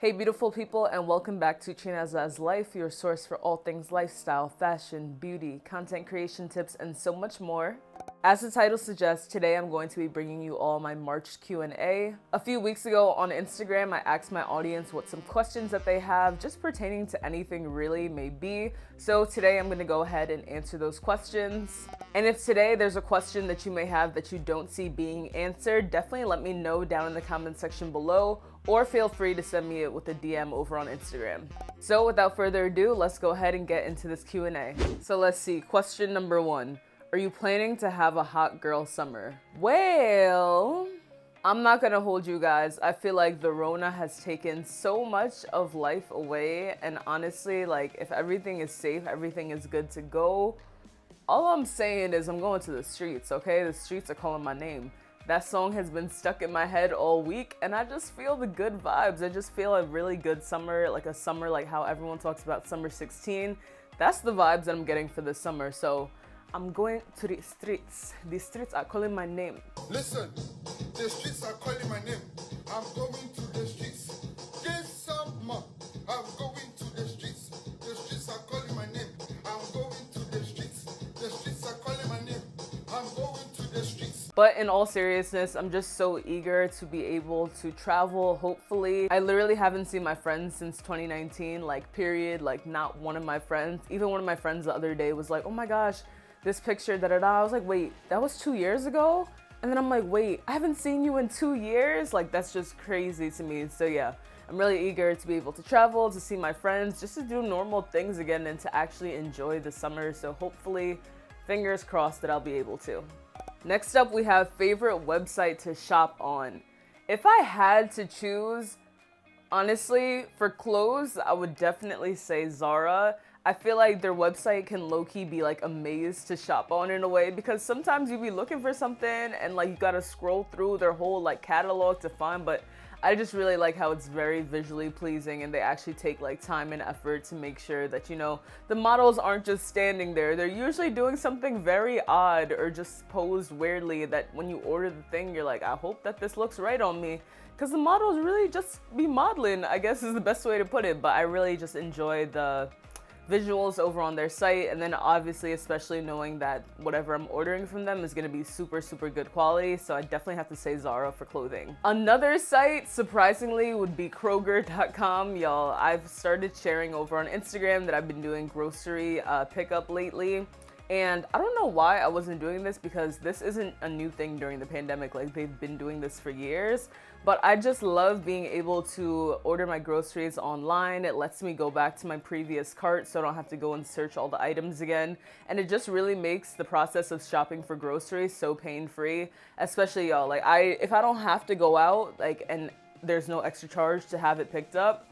Hey beautiful people, and welcome back to China's Life, your source for all things lifestyle, fashion, beauty, content creation tips, and so much more. As the title suggests, today I'm going to be bringing you all my March Q&A. A few weeks ago on Instagram, I asked my audience what some questions that they have just pertaining to anything really may be. So today I'm going to go ahead and answer those questions. And if today there's a question that you may have that you don't see being answered, definitely let me know down in the comment section below, or feel free to send me it with a DM over on Instagram. So without further ado, let's go ahead and get into this Q&A. So let's see, question number 1. Are you planning to have a hot girl summer? Well, I'm not gonna hold you guys. I feel like the Rona has taken so much of life away, and honestly, like, if everything is safe, everything is good to go, all I'm saying is I'm going to the streets, okay? The streets are calling my name. That song has been stuck in my head all week, and I just feel the good vibes. I just feel a really good summer, like a summer like how everyone talks about summer 16. That's the vibes that I'm getting for this summer, so I'm going to the streets. The streets are calling my name. Listen, the streets are calling my name. I'm going to the streets. This summer, I'm going to the streets. The streets are calling my name. I'm going to the streets. The streets are calling my name. I'm going to the streets. But in all seriousness, I'm just so eager to be able to travel, hopefully. I literally haven't seen my friends since 2019, like period, like not one of my friends. Even one of my friends the other day was like, oh my gosh, this picture, da-da-da. I was like, wait, that was 2 years ago? And then I'm like, wait, I haven't seen you in 2 years? Like, that's just crazy to me. So yeah, I'm really eager to be able to travel, to see my friends, just to do normal things again and to actually enjoy the summer. So hopefully, fingers crossed that I'll be able to. Next up, we have favorite website to shop on. If I had to choose, honestly, for clothes, I would definitely say Zara. I feel like their website can low-key be like a maze to shop on in a way, because sometimes you be looking for something and like you gotta scroll through their whole like catalog to find, but I just really like how it's very visually pleasing and they actually take like time and effort to make sure that, you know, the models aren't just standing there. They're usually doing something very odd or just posed weirdly that when you order the thing, you're like, I hope that this looks right on me. Because the models really just be modeling, I guess is the best way to put it, but I really just enjoy the visuals over on their site, and then obviously especially knowing that whatever I'm ordering from them is going to be super good quality, so I definitely have to say Zara for clothing. Another site, surprisingly, would be Kroger.com. Y'all, I've started sharing over on Instagram that I've been doing grocery pickup lately. And I don't know why I wasn't doing this, because this isn't a new thing during the pandemic. Like, they've been doing this for years. But I just love being able to order my groceries online. It lets me go back to my previous cart so I don't have to go and search all the items again. And it just really makes the process of shopping for groceries so pain-free. Especially y'all, like if I don't have to go out, like, and there's no extra charge to have it picked up,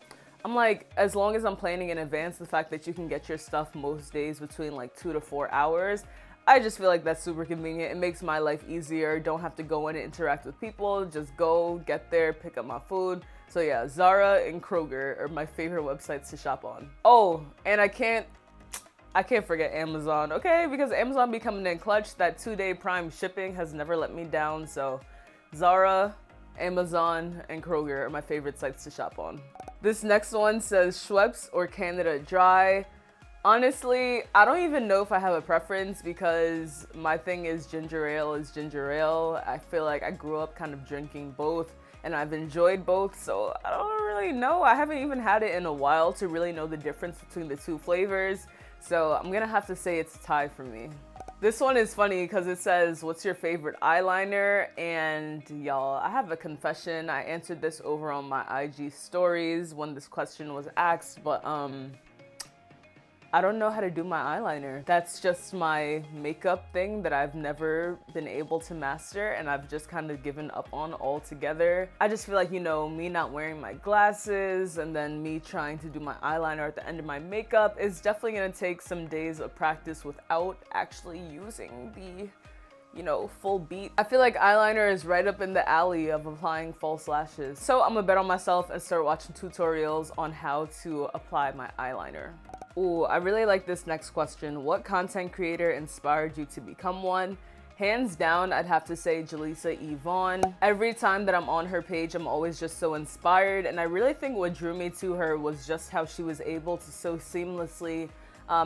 I'm like, as long as I'm planning in advance, the fact that you can get your stuff most days between like 2 to 4 hours, I just feel like that's super convenient. It makes my life easier. Don't have to go in and interact with people. Just go, get there, pick up my food. So yeah, Zara and Kroger are my favorite websites to shop on. Oh, and I can't forget Amazon, okay? Because Amazon be coming in clutch. That 2-day Prime shipping has never let me down. So Zara, Amazon, and Kroger are my favorite sites to shop on. This next one says Schweppes or Canada Dry. Honestly, I don't even know if I have a preference, because my thing is ginger ale is ginger ale. I feel like I grew up kind of drinking both and I've enjoyed both, so I don't really know. I haven't even had it in a while to really know the difference between the two flavors. So I'm gonna have to say it's a tie for me. This one is funny because it says, what's your favorite eyeliner? And y'all, I have a confession. I answered this over on my IG stories when this question was asked, but I don't know how to do my eyeliner. That's just my makeup thing that I've never been able to master, and I've just kind of given up on altogether. I just feel like, you know, me not wearing my glasses and then me trying to do my eyeliner at the end of my makeup is definitely gonna take some days of practice without actually using the, you know, full beat. I feel like eyeliner is right up in the alley of applying false lashes. So I'm gonna bet on myself and start watching tutorials on how to apply my eyeliner. Ooh, I really like this next question. What content creator inspired you to become one? Hands down, I'd have to say Jaleesa Yvonne. Every time that I'm on her page, I'm always just so inspired, and I really think what drew me to her was just how she was able to so seamlessly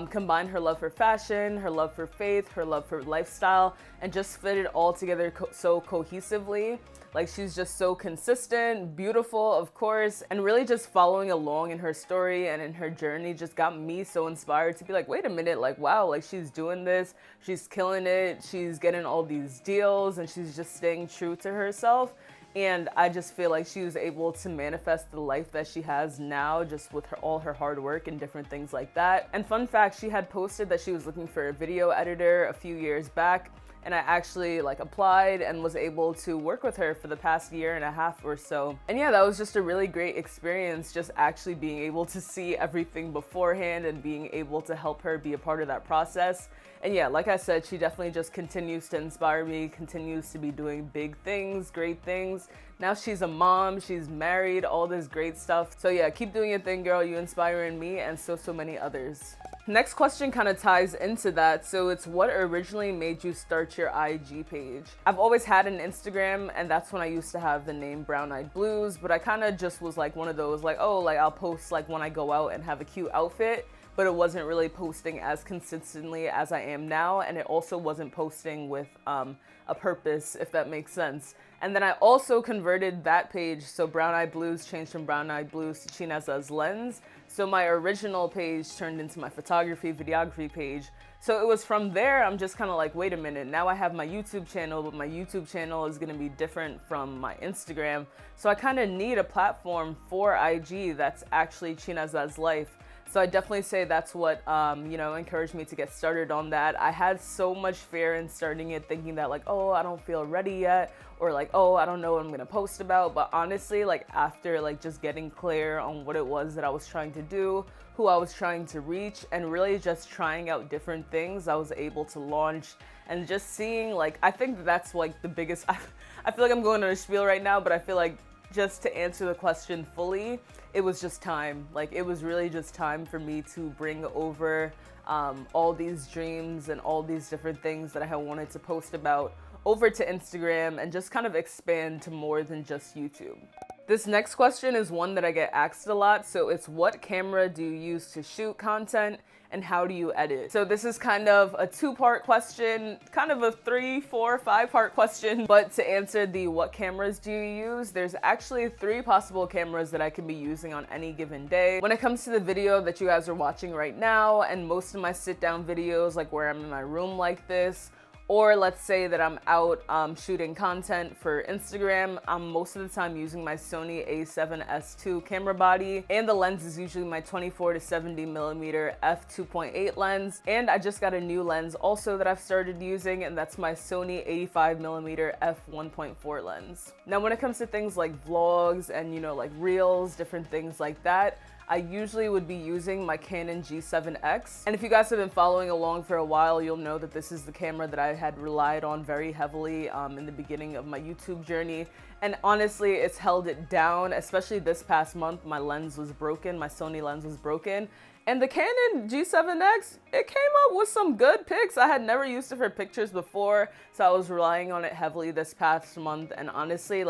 combine her love for fashion, her love for faith, her love for lifestyle, and just fit it all together so cohesively. Like, she's just so consistent, beautiful, of course, and really just following along in her story and in her journey just got me so inspired to be like, wait a minute, like, wow, like, she's doing this, she's killing it, she's getting all these deals, and she's just staying true to herself. And I just feel like she was able to manifest the life that she has now just with all her hard work and different things like that. And fun fact, she had posted that she was looking for a video editor a few years back, and I actually applied and was able to work with her for the past year and a half or so. And yeah, that was just a really great experience, just actually being able to see everything beforehand and being able to help her be a part of that process. And yeah, like I said, she definitely just continues to inspire me, continues to be doing big things, great things. Now she's a mom, she's married, all this great stuff. So yeah, keep doing your thing, girl. You inspiring me and so many others. Next question kind of ties into that. So it's what originally made you start your IG page? I've always had an Instagram, and that's when I used to have the name Brown Eyed Blues, but I kind of just was like one of those I'll post when I go out and have a cute outfit, but it wasn't really posting as consistently as I am now, and it also wasn't posting with a purpose, if that makes sense. And then I also converted that page, so Brown Eyed Blues changed from Brown Eyed Blues to Chinaza's Lens. So my original page turned into my photography, videography page. So it was from there, I'm just kind of like, wait a minute, now I have my YouTube channel, but my YouTube channel is gonna be different from my Instagram. So I kind of need a platform for IG that's actually Chinaza's life. So I definitely say that's what, encouraged me to get started on that. I had so much fear in starting it, thinking that oh, I don't feel ready yet, or oh, I don't know what I'm gonna post about. But honestly, after just getting clear on what it was that I was trying to do, who I was trying to reach, and really just trying out different things, I was able to launch. And just seeing, I think that's the biggest, I feel like I'm going on a spiel right now, but I feel like just to answer the question fully, it was just time. It was really just time for me to bring over all these dreams and all these different things that I had wanted to post about over to Instagram and just kind of expand to more than just YouTube. This next question is one that I get asked a lot. So it's, what camera do you use to shoot content and how do you edit? So this is kind of a two-part question, kind of a 3, 4, 5-part question. But to answer the what cameras do you use, there's actually 3 possible cameras that I can be using on any given day. When it comes to the video that you guys are watching right now, and most of my sit-down videos, where I'm in my room like this, or let's say that I'm out shooting content for Instagram, I'm most of the time using my Sony a7S II camera body, and the lens is usually my 24 to 70 millimeter f2.8 lens. And I just got a new lens also that I've started using, and that's my Sony 85 millimeter f1.4 lens. Now, when it comes to things like vlogs and reels, different things like that, I usually would be using my Canon G7X. And if you guys have been following along for a while, you'll know that this is the camera that I had relied on very heavily in the beginning of my YouTube journey. And honestly, it's held it down, especially this past month. My lens was broken, my Sony lens was broken. And the Canon G7X, it came up with some good pics. I had never used it for pictures before, so I was relying on it heavily this past month. And honestly,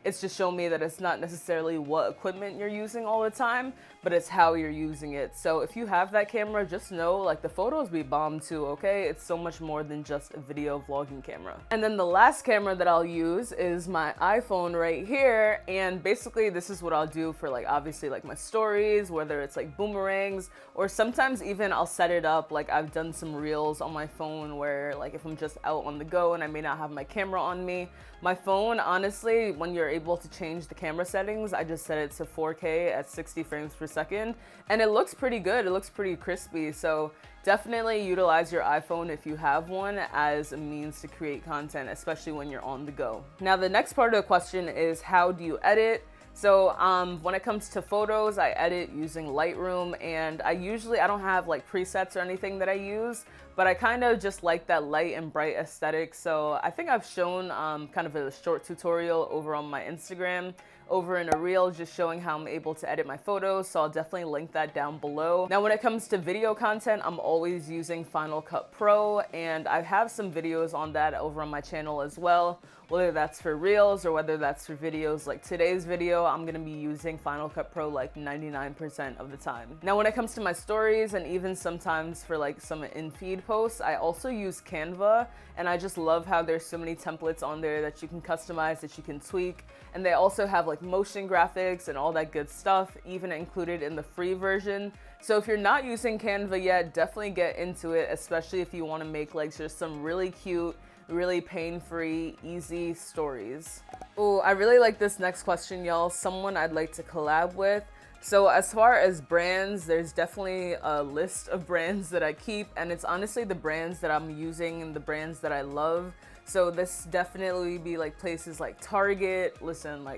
it's just shown me that it's not necessarily what equipment you're using all the time, but it's how you're using it. So if you have that camera, just know the photos be bomb too, okay? It's so much more than just a video vlogging camera. And then the last camera that I'll use is my iPhone right here. And basically this is what I'll do for obviously my stories, whether it's boomerangs, or sometimes even I'll set it up. I've done some reels on my phone where if I'm just out on the go and I may not have my camera on me, my phone, honestly, when you're able to change the camera settings, I just set it to 4K at 60 frames per second, and it looks pretty good. It looks pretty crispy. So definitely utilize your iPhone if you have one as a means to create content, especially when you're on the go. Now, the next part of the question is, how do you edit? So when it comes to photos, I edit using Lightroom, and I don't have presets or anything that I use, but I kind of just like that light and bright aesthetic. So I think I've shown kind of a short tutorial over on my Instagram over in a reel just showing how I'm able to edit my photos, so I'll definitely link that down below. Now when it comes to video content, I'm always using Final Cut Pro, and I have some videos on that over on my channel as well, whether that's for reels or whether that's for videos like today's video. I'm gonna be using Final Cut Pro like 99% of the time. Now when it comes to my stories and even sometimes for like some in-feed posts, I also use Canva, and I just love how there's so many templates on there that you can customize, that you can tweak, and they also have like motion graphics and all that good stuff, even included in the free version. So if you're not using Canva yet, definitely get into it, especially if you want to make like just some really cute, really pain-free, easy stories. Oh, I really like this next question, y'all. Someone I'd like to collab with. So as far as brands, there's definitely a list of brands that I keep, and it's honestly the brands that I'm using and the brands that I love. So this definitely be like places like Target.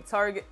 Target,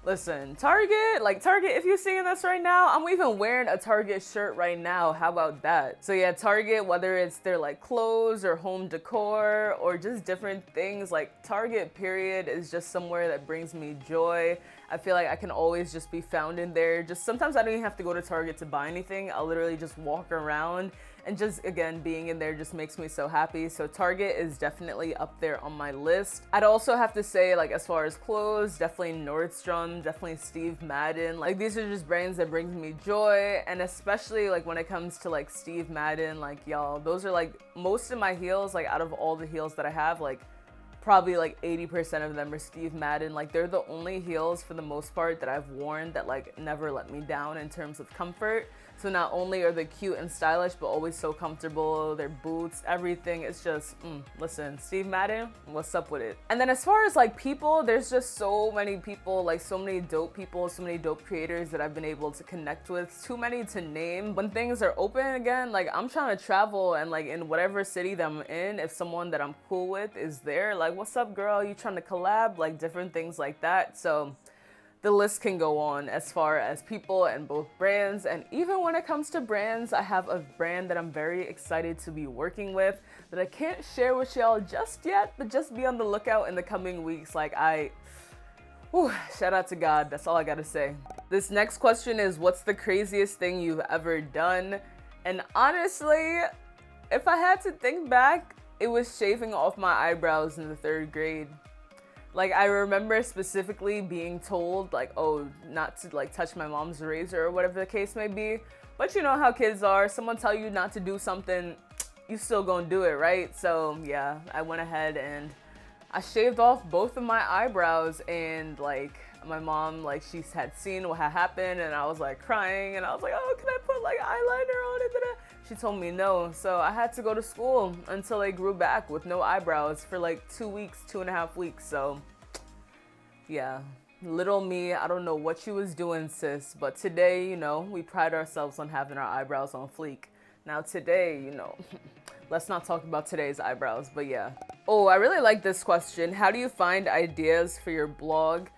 if you're seeing this right now, I'm even wearing a Target shirt right now. How about that? So yeah, Target, whether it's their like clothes or home decor or just different things, like Target period is just somewhere that brings me joy. I feel like I can always just be found in there. Just sometimes I don't even have to go to Target to buy anything. I'll literally just walk around, and just again, being in there just makes me so happy. So Target is definitely up there on my list. I'd also have to say, like, as far as clothes, definitely Nordstrom, definitely Steve Madden. Like, these are just brands that brings me joy. And especially like when it comes to like Steve Madden, like y'all, those are like most of my heels, like out of all the heels that I have, like probably like 80% of them are Steve Madden. Like they're the only heels for the most part that I've worn that like never let me down in terms of comfort. So not only are they cute and stylish, but always so comfortable, their boots, everything. It's just, listen, Steve Madden, what's up with it? And then as far as like people, there's just so many people, like so many dope people, so many dope creators that I've been able to connect with. Too many to name. When things are open again, like I'm trying to travel, and like in whatever city that I'm in, if someone that I'm cool with is there, like, what's up girl, you trying to collab? Like different things like that. So the list can go on as far as people and both brands. And even when it comes to brands, I have a brand that I'm very excited to be working with that I can't share with y'all just yet, but just be on the lookout in the coming weeks. Like shout out to God. That's all I gotta say. This next question is, what's the craziest thing you've ever done? And honestly, if I had to think back, it was shaving off my eyebrows in the 3rd grade. Like, I remember specifically being told, like, oh, not to, like, touch my mom's razor or whatever the case may be. But you know how kids are. Someone tell you not to do something, you still gonna do it, right? So, yeah, I went ahead and I shaved off both of my eyebrows. And, like, my mom, like, she had seen what had happened. And I was, like, crying. And I was like, oh, can I put, like, eyeliner on it? She told me no. So I had to go to school until I grew back with no eyebrows for like 2 weeks, 2.5 weeks. So yeah, little me, I don't know what she was doing, sis. But today, you know, we pride ourselves on having our eyebrows on fleek. Now today, you know, let's not talk about today's eyebrows, but yeah. Oh, I really like this question. How do you find ideas for your blog?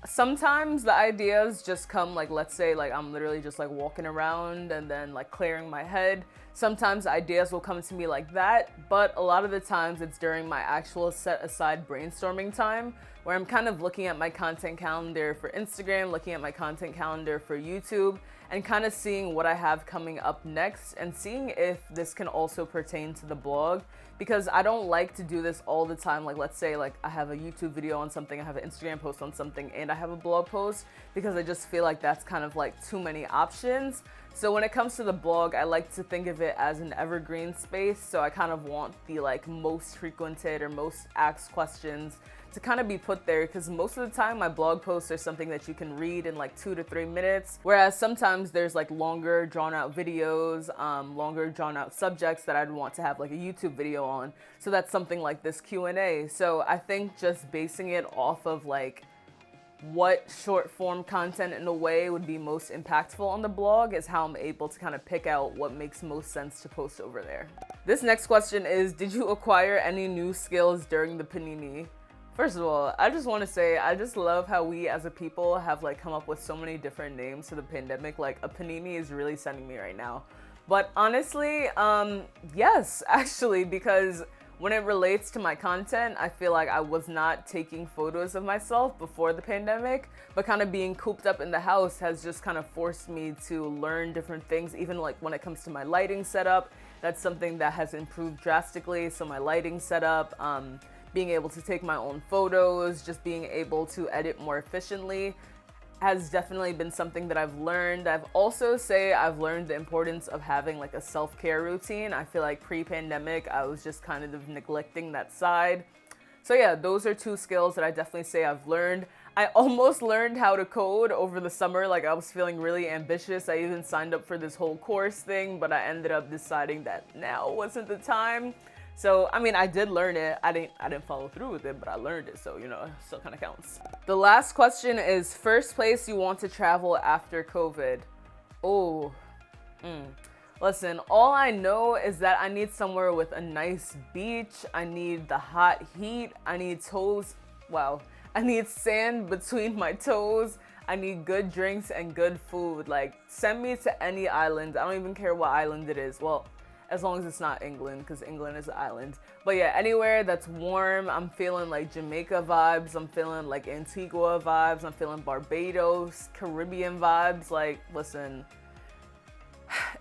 Sometimes the ideas just come, like, let's say like I'm literally just like walking around and then like clearing my head. Sometimes ideas will come to me like that, but a lot of the times it's during my actual set aside brainstorming time, where I'm kind of looking at my content calendar for Instagram, looking at my content calendar for YouTube, and kind of seeing what I have coming up next and seeing if this can also pertain to the blog. Because I don't like to do this all the time. Like, let's say like I have a YouTube video on something, I have an Instagram post on something, and I have a blog post, because I just feel like that's kind of like too many options. So when it comes to the blog, I like to think of it as an evergreen space. So I kind of want the like most frequented or most asked questions to kind of be put there, because most of the time my blog posts are something that you can read in like 2 to 3 minutes, whereas sometimes there's like longer drawn out videos, longer drawn out subjects that I'd want to have like a YouTube video on. So that's something like this Q&A. So I think just basing it off of like what short form content in a way would be most impactful on the blog is how I'm able to kind of pick out what makes most sense to post over there. This next question is, did you acquire any new skills during the panini? First of all, I just want to say, I just love how we as a people have like come up with so many different names for the pandemic. Like a panini is really sending me right now. But honestly, yes, actually, because when it relates to my content, I feel like I was not taking photos of myself before the pandemic, but kind of being cooped up in the house has just kind of forced me to learn different things, even like when it comes to my lighting setup. That's something that has improved drastically. So my lighting setup, being able to take my own photos, just being able to edit more efficiently has definitely been something that I've learned. I've also I've learned the importance of having like a self-care routine. I feel like pre-pandemic, I was just kind of neglecting that side. So yeah, those are two skills that I definitely say I've learned. I almost learned how to code over the summer. Like I was feeling really ambitious. I even signed up for this whole course thing, but I ended up deciding that now wasn't the time. So, I mean, I did learn it. I didn't follow through with it, but I learned it. So, you know, it still kind of counts. The last question is first place you want to travel after COVID. Oh, Listen, all I know is that I need somewhere with a nice beach. I need the hot heat. I need I need sand between my toes. I need good drinks and good food. Like, send me to any island. I don't even care what island it is. Well, as long as it's not England, because England is an island. But yeah, anywhere that's warm. I'm feeling like Jamaica vibes. I'm feeling like Antigua vibes. I'm feeling Barbados, Caribbean vibes. Like, listen,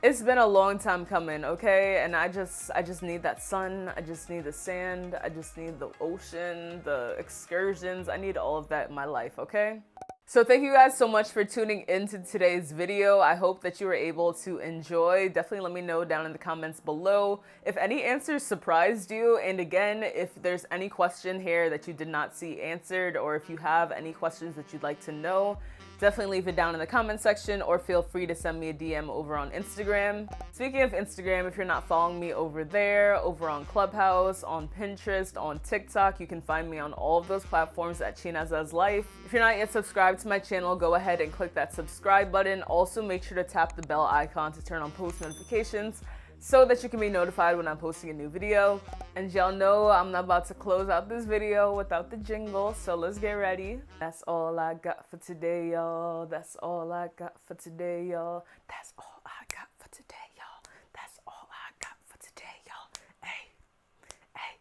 it's been a long time coming, okay? And I just need that sun. I just need the sand. I just need the ocean, the excursions. I need all of that in my life, okay? So thank you guys so much for tuning into today's video. I hope that you were able to enjoy. Definitely let me know down in the comments below if any answers surprised you. And again, if there's any question here that you did not see answered, or if you have any questions that you'd like to know, definitely leave it down in the comment section, or feel free to send me a DM over on Instagram. Speaking of Instagram, if you're not following me over there, over on Clubhouse, on Pinterest, on TikTok, you can find me on all of those platforms at Chinaza's Life. If you're not yet subscribed to my channel, go ahead and click that subscribe button. Also, make sure to tap the bell icon to turn on post notifications so that you can be notified when I'm posting a new video. And y'all know I'm not about to close out this video without the jingle, so let's get ready. That's all I got for today, y'all. That's all I got for today, y'all. That's all I got for today, y'all. That's all I got for today, y'all. Hey.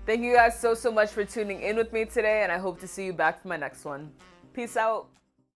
Thank you guys so much for tuning in with me today, and I hope to see you back for my next one. Peace out.